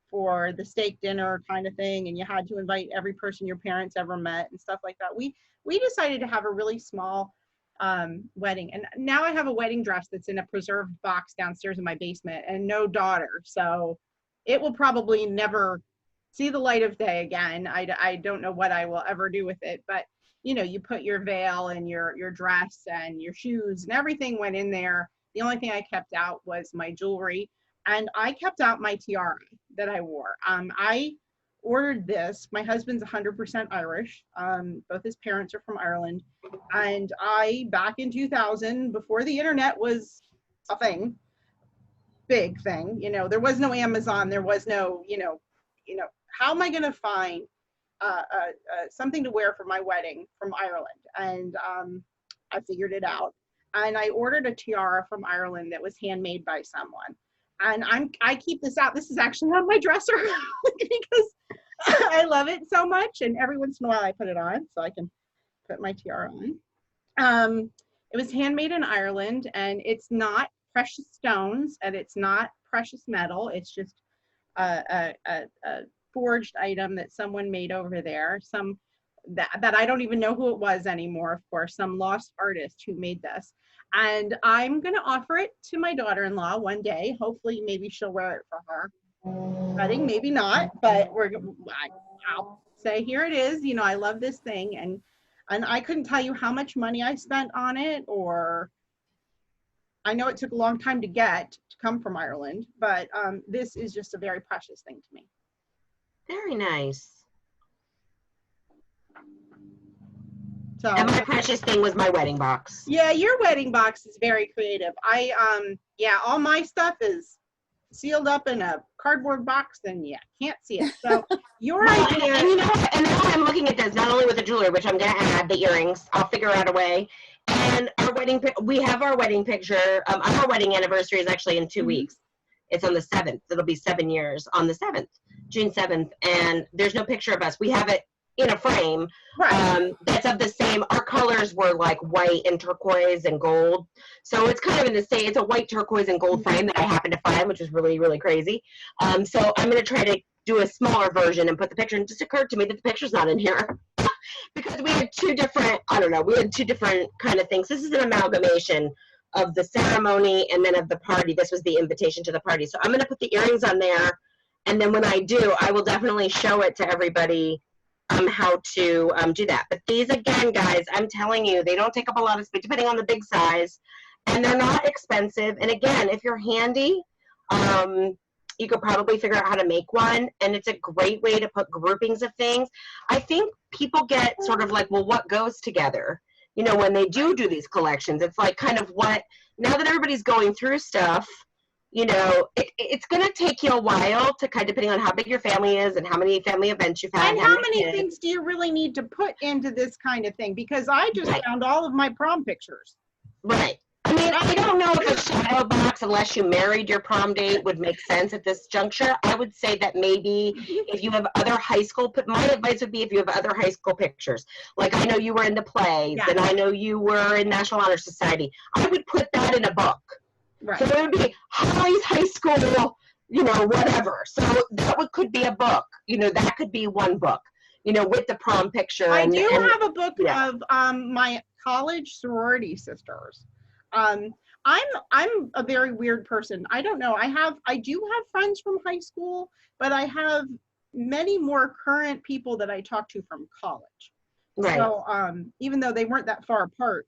for the steak dinner kind of thing, and you had to invite every person your parents ever met and stuff like that. We decided to have a really small wedding, and now I have a wedding dress that's in a preserved box downstairs in my basement, and no daughter, so it will probably never see the light of day again. I don't know what I will ever do with it, but you know, you put your veil and your dress and your shoes and everything went in there. The only thing I kept out was my jewelry, and I kept out my tiara that I wore. I ordered this. My husband's 100% Irish. Both his parents are from Ireland. And back in 2000, before the internet was a thing, big thing, you know, there was no Amazon, there was no, how am I going to find something to wear for my wedding from Ireland? And I figured it out. And I ordered a tiara from Ireland that was handmade by someone. And I keep this out. This is actually on my dresser because I love it so much. And every once in a while I put it on so I can put my tiara on. It was handmade in Ireland, and it's not precious stones and it's not precious metal. It's just a forged item that someone made over there, some that I don't even know who it was anymore, of course, some lost artist who made this. And I'm going to offer it to my daughter-in-law one day. Hopefully, maybe she'll wear it for her wedding, maybe not, but I'll say, here it is. You know, I love this thing. And I couldn't tell you how much money I spent on it, or I know it took a long time to get to come from Ireland, but this is just a very precious thing to me. Very nice. So, and my precious thing was my wedding box. Yeah, your wedding box is very creative. Yeah, all my stuff is sealed up in a cardboard box, and yeah, can't see it. So your idea. And you know what? And now I'm looking at this, not only with the jewelry, which I'm going to add, the earrings. I'll figure out a way. And our wedding, we have our wedding picture. Our wedding anniversary is actually in 2 weeks. It's on the 7th. It'll be 7 years on the 7th, June 7th. And there's no picture of us. We have it in a frame, right. That's of the same. Our colors were like white and turquoise and gold, so it's kind of in the same. It's a white, turquoise, and gold frame that I happened to find, which was really, really crazy. So I'm going to try to do a smaller version and put the picture. And it just occurred to me that the picture's not in here because we had two different. I don't know. We had two different kind of things. This is an amalgamation of the ceremony and then of the party. This was the invitation to the party. So I'm going to put the earrings on there, and then when I do, I will definitely show it to everybody. How to do that. But these, again, guys, I'm telling you, they don't take up a lot of space, depending on the big size, and they're not expensive. And again, if you're handy, you could probably figure out how to make one, and it's a great way to put groupings of things. I think people get sort of like, well, what goes together? You know, when they do these collections, it's like kind of what, now that everybody's going through stuff, you know, it's going to take you a while to kind of, depending on how big your family is and how many family events you've had. And how many things do you really need to put into this kind of thing? Because I just found all of my prom pictures. Right. I mean, I don't know if a shadow box, unless you married your prom date, would make sense at this juncture. I would say that maybe if you have other high school, my advice would be if you have other high school pictures. Like, I know you were in the plays, and I know you were in National Honor Society. I would put that in a book. Right. So it would be high school, you know, whatever. So that could be a book. You know, that could be one book, you know, with the prom picture. I do have a book of my college sorority sisters. I'm a very weird person. I don't know. I do have friends from high school, but I have many more current people that I talk to from college. Right. So even though they weren't that far apart,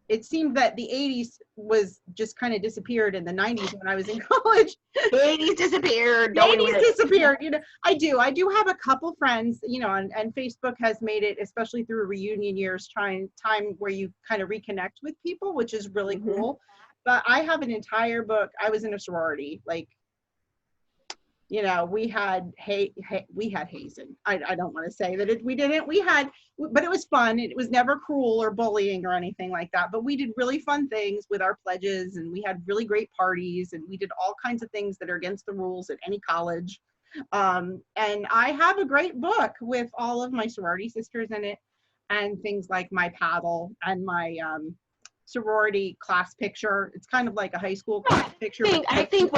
it seemed that the 80s was just kind of disappeared in the 90s when I was in college. The 80s disappeared. The 80s disappeared. You know, I do have a couple friends, you know, and Facebook has made it, especially through reunion years, time where you kind of reconnect with people, which is really cool. But I have an entire book. I was in a sorority, like, you know, we had hazing. I don't want to say that we didn't. But it was fun. It was never cruel or bullying or anything like that. But we did really fun things with our pledges, and we had really great parties, and we did all kinds of things that are against the rules at any college. And I have a great book with all of my sorority sisters in it, and things like my paddle and my sorority class picture. It's kind of like a high school class picture. I think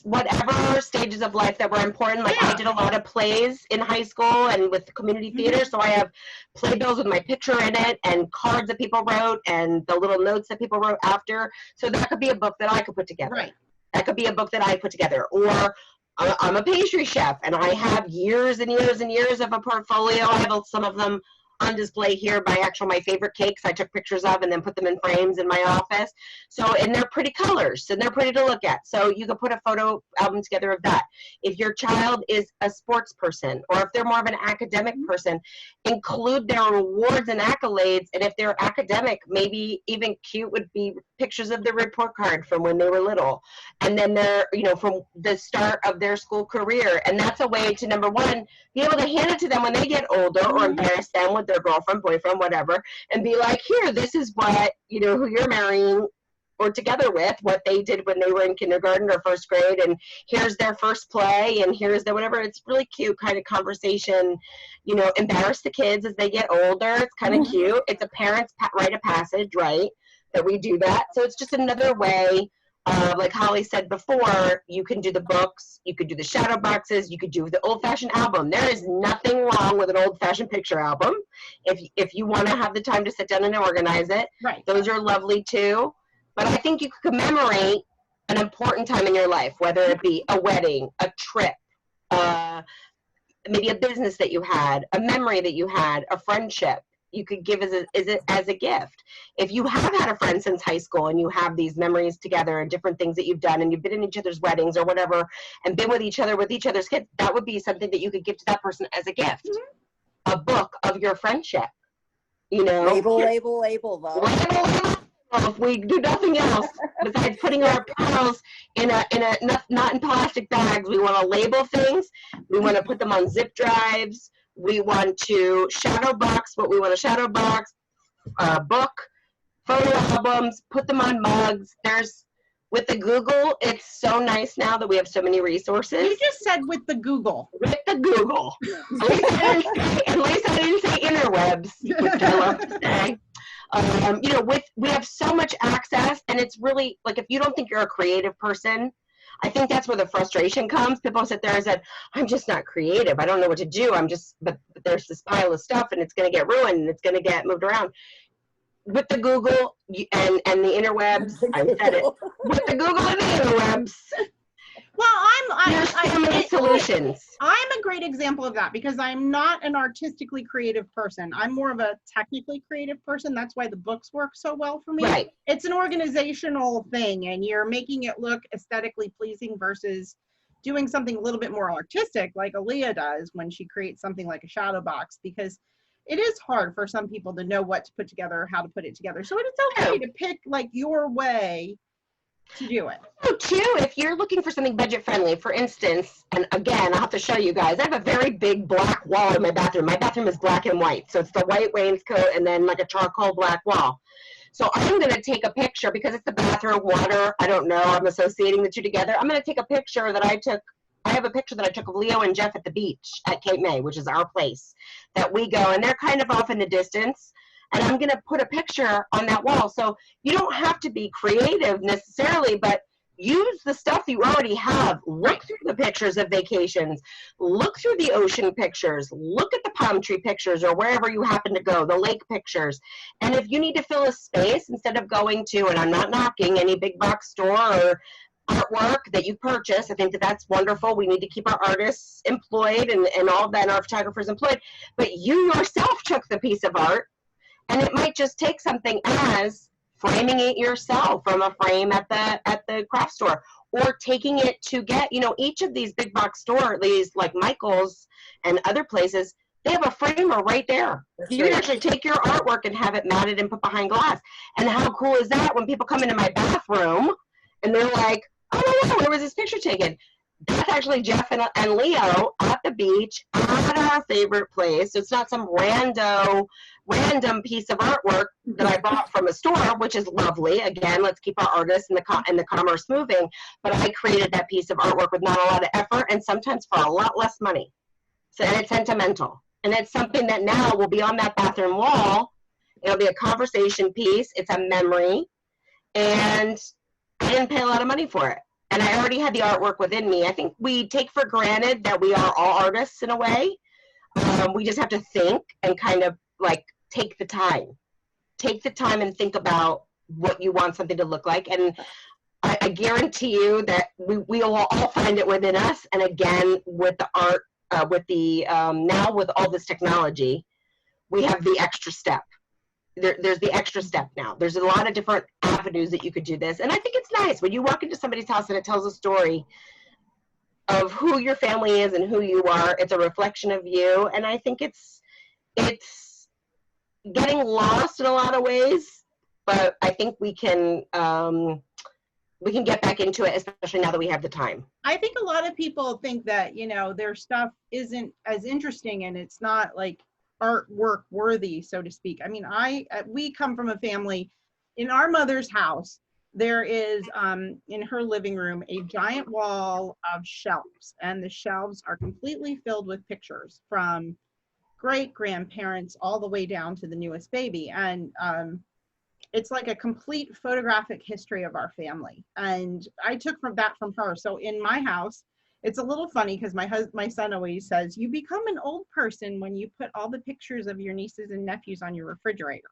whatever stages of life that were important. Like, I did a lot of plays in high school and with community theater, so I have playbills with my picture in it and cards that people wrote and the little notes that people wrote after. So that could be a book that I could put together. Right. That could be a book that I put together. Or I'm a pastry chef, and I have years and years and years of a portfolio. I have some of them on display here by my favorite cakes I took pictures of and then put them in frames in my office. So, and they're pretty colors and they're pretty to look at. So you could put a photo album together of that. If your child is a sports person, or if they're more of an academic person, include their rewards and accolades. And if they're academic, maybe even cute would be pictures of their report card from when they were little. And then they're, you know, from the start of their school career. And that's a way to, number one, be able to hand it to them when they get older, or embarrass them with their girlfriend, boyfriend, whatever, and be like, here, this is what, you know, who you're marrying or together with, what they did when they were in kindergarten or first grade, and here's their first play, and here's the whatever. It's really cute kind of conversation, you know, embarrass the kids as they get older. It's kind of cute. It's a parent's rite of passage, right, that we do that. So it's just another way Like Holly said before, you can do the books, you could do the shadow boxes, you could do the old-fashioned album. There is nothing wrong with an old-fashioned picture album. If you want to have the time to sit down and organize it, Right. those are lovely too. But I think you could commemorate an important time in your life, whether it be a wedding, a trip, maybe a business that you had, a memory that you had, a friendship. You could give as a gift. If you have had a friend since high school and you have these memories together and different things that you've done and you've been in each other's weddings or whatever and been with each other's kids, that would be something that you could give to that person as a gift. A book of your friendship, you know. Label though. Label. If we do nothing else besides putting our pearls in a not in plastic bags, we want to label things. We want to put them on zip drives. We want to shadow box what we want to shadow box, book, photo albums, put them on mugs. With the Google, it's so nice now that we have so many resources. You just said with the Google. With the Google. At least I didn't say interwebs, which I love to say. We have so much access, and it's really, like, if you don't think you're a creative person, I think that's where the frustration comes. People sit there and said, I'm just not creative. I don't know what to do. But there's this pile of stuff and it's going to get ruined and it's going to get moved around. With the Google and the interwebs, I said it. With the Google and the interwebs. Well, There's so many solutions. I'm a great example of that because I'm not an artistically creative person. I'm more of a technically creative person. That's why the books work so well for me. Right. It's an organizational thing, and you're making it look aesthetically pleasing versus doing something a little bit more artistic like Aaliyah does when she creates something like a shadow box, because it is hard for some people to know what to put together or how to put it together. So it's okay to pick like your way to do it. So too, if you're looking for something budget friendly, for instance, and again, I'll have to show you guys, I have a very big black wall in my bathroom. My bathroom is black and white. So it's the white wainscot and then like a charcoal black wall. So I'm going to take a picture because it's the bathroom, water, I don't know, I'm associating the two together. I'm going to take a picture that I took. I have a picture that I took of Leo and Jeff at the beach at Cape May, which is our place that we go, and they're kind of off in the distance. And I'm going to put a picture on that wall. So you don't have to be creative necessarily, but use the stuff you already have. Look through the pictures of vacations. Look through the ocean pictures. Look at the palm tree pictures or wherever you happen to go, the lake pictures. And if you need to fill a space, instead of going to, and I'm not knocking any big box store or artwork that you purchase, I think that's wonderful. We need to keep our artists employed and all of that, and our photographers employed. But you yourself took the piece of art, and it might just take something as framing it yourself from a frame at the craft store, or taking it to get, each of these big box store, these like Michael's and other places, they have a framer right there. You can actually take your artwork and have it matted and put behind glass. And how cool is that when people come into my bathroom and they're like, oh my God, where was this picture taken? That's actually Jeff and Leo at the beach at our favorite place. So it's not some random piece of artwork that I bought from a store, which is lovely. Again, let's keep our artists and the commerce moving. But I created that piece of artwork with not a lot of effort and sometimes for a lot less money. So, and it's sentimental. And it's something that now will be on that bathroom wall. It'll be a conversation piece. It's a memory. And I didn't pay a lot of money for it. And I already had the artwork within me. I think we take for granted that we are all artists in a way. We just have to think and kind of like take the time and think about what you want something to look like. And I guarantee you that we will all find it within us. And again, with the art, now with all this technology, we have the extra step. There's the extra step now. There's a lot of different avenues that you could do this. And I think it's nice when you walk into somebody's house and it tells a story of who your family is and who you are. It's a reflection of you. And I think it's getting lost in a lot of ways, but I think we can get back into it, especially now that we have the time. I think a lot of people think that, their stuff isn't as interesting and it's not like artwork worthy, so to speak. I mean, we come from a family. In our mother's house, there is in her living room a giant wall of shelves, and the shelves are completely filled with pictures from great grandparents all the way down to the newest baby. And it's like a complete photographic history of our family. And I took that from her. So in my house, it's a little funny because my son always says, you become an old person when you put all the pictures of your nieces and nephews on your refrigerator.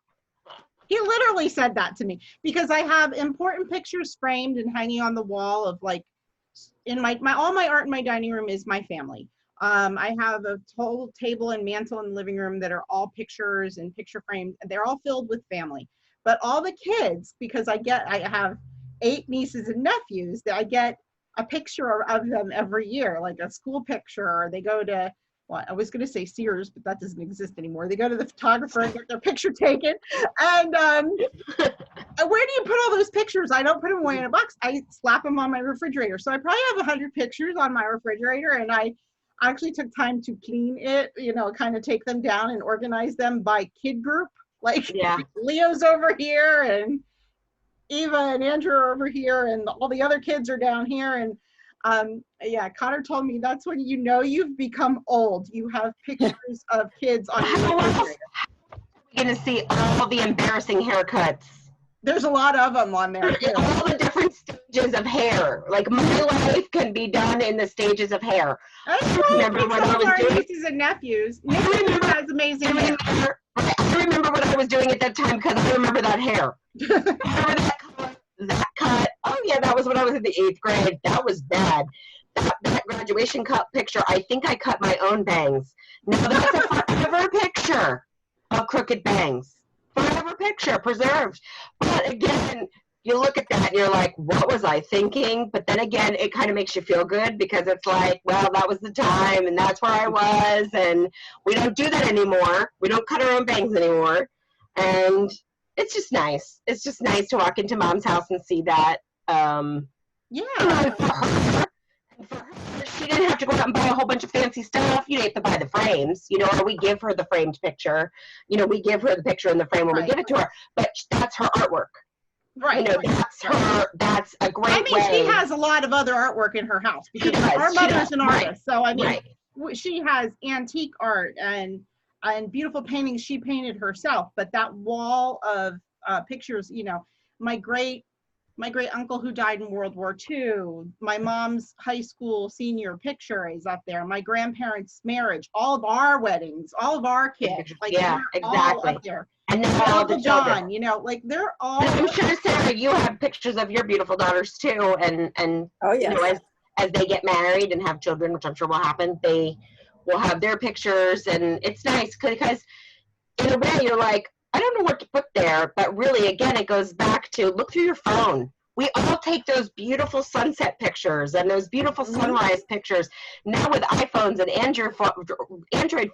He literally said that to me because I have important pictures framed and hanging on the wall of like, in my all my art in my dining room is my family. I have a whole table and mantle in the living room that are all pictures and picture frames. They're all filled with family. But all the kids, because I have 8 nieces and nephews, that I get a picture of them every year, like a school picture, or they go to, well, I was going to say Sears, but that doesn't exist anymore. They go to the photographer and get their picture taken. And where do you put all those pictures? I don't put them away in a box. I slap them on my refrigerator. So I probably have 100 pictures on my refrigerator, and I actually took time to clean it, kind of take them down and organize them by kid group. Like Leo's over here and Eva and Andrew are over here and all the other kids are down here. And Connor told me that's when you've become old. You have pictures of kids on your refrigerator. You're going to see all the embarrassing haircuts. There's a lot of them on there too. All the different stages of hair. Like my life can be done in the stages of hair. I remember when I was doing nieces and nephews. Nick has amazing hair. I remember what I was doing at that time because I remember that hair. that cut. Oh yeah, that was when I was in the 8th grade. That was bad. That graduation cut picture. I think I cut my own bangs. Now that's a forever picture of crooked bangs. Forever picture preserved. But again, you look at that and you're like, what was I thinking? But then again, it kind of makes you feel good because it's like, well, that was the time and that's where I was, and we don't do that anymore. We don't cut our own bangs anymore. And it's just nice. It's just nice to walk into Mom's house and see that. She didn't have to go out and buy a whole bunch of fancy stuff. You didn't have to buy the frames, or we give her the framed picture. We give her the picture in the frame when we give it to her. But that's her artwork. Right. That's a great way. She has a lot of other artwork in her house because our mother's an artist. So, she has antique art and beautiful paintings she painted herself. But that wall of pictures, my great uncle who died in World War II, my mom's high school senior picture is up there, my grandparents' marriage, all of our weddings, all of our kids, exactly. All up there. And then all the children, they're all. And I'm sure, Sarah, you have pictures of your beautiful daughters too, and oh yes. As they get married and have children, which I'm sure will happen, they will have their pictures, and it's nice because in a way you're like, I don't know what to put there, but really, again, it goes back to look through your phone. We all take those beautiful sunset pictures and those beautiful sunrise pictures. Now with iPhones and Android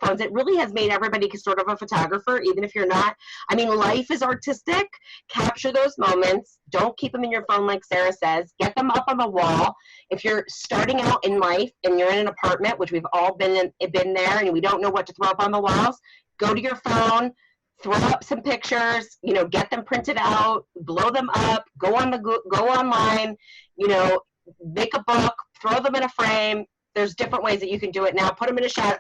phones, it really has made everybody sort of a photographer, even if you're not. Life is artistic. Capture those moments. Don't keep them in your phone like Sarah says. Get them up on the wall. If you're starting out in life and you're in an apartment, which we've all been there, and we don't know what to throw up on the walls, go to your phone. Throw up some pictures, get them printed out, blow them up, go online, make a book, throw them in a frame. There's different ways that you can do it now. Put them in a shadow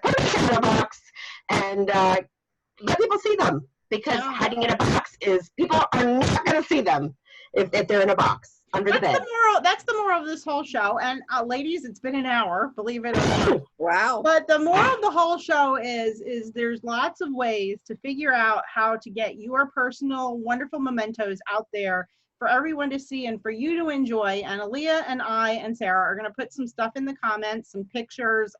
box and let people see them, because hiding in a box is, people are not going to see them if they're in a box under the bed. That's the moral of this whole show. And ladies, it's been an hour, believe it or not. Wow. But the moral of the whole show is there's lots of ways to figure out how to get your personal wonderful mementos out there for everyone to see and for you to enjoy. And Aaliyah and I and Sarah are going to put some stuff in the comments, some pictures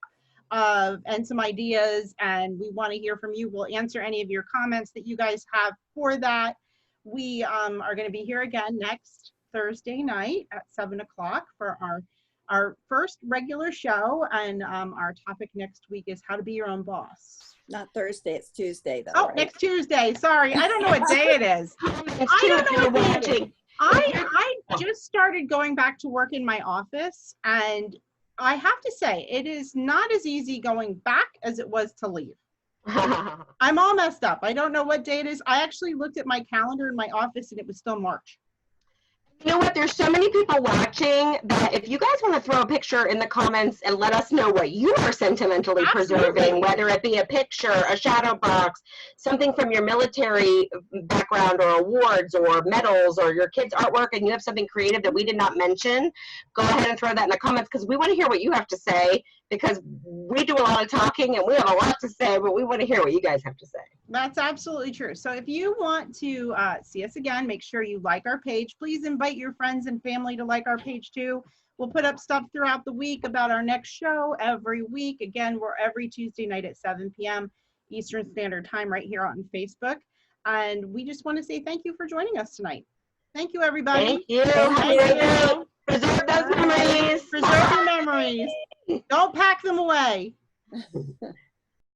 and some ideas, and we want to hear from you. We'll answer any of your comments that you guys have for that. We are going to be here again next Thursday night at 7 o'clock for our first regular show, and our topic next week is how to be your own boss. Not Thursday, it's Tuesday though. Oh, right? Next Tuesday. Sorry, I don't know what day it is. I don't know what day it is. I just started going back to work in my office, and I have to say it is not as easy going back as it was to leave. I'm all messed up. I don't know what day it is. I actually looked at my calendar in my office and it was still March. You know what? There's so many people watching that if you guys want to throw a picture in the comments and let us know what you are sentimentally preserving, whether it be a picture, a shadow box, something from your military background or awards or medals or your kids' artwork, and you have something creative that we did not mention, go ahead and throw that in the comments because we want to hear what you have to say, because we do a lot of talking and we have a lot to say, but we want to hear what you guys have to say. That's absolutely true. So if you want to see us again, make sure you like our page. Please invite your friends and family to like our page too. We'll put up stuff throughout the week about our next show every week. Again, we're every Tuesday night at 7 p.m. Eastern Standard Time right here on Facebook. And we just want to say thank you for joining us tonight. Thank you, everybody. Thank you. Thank you. Preserve those memories. Preserve your memories. Don't pack them away.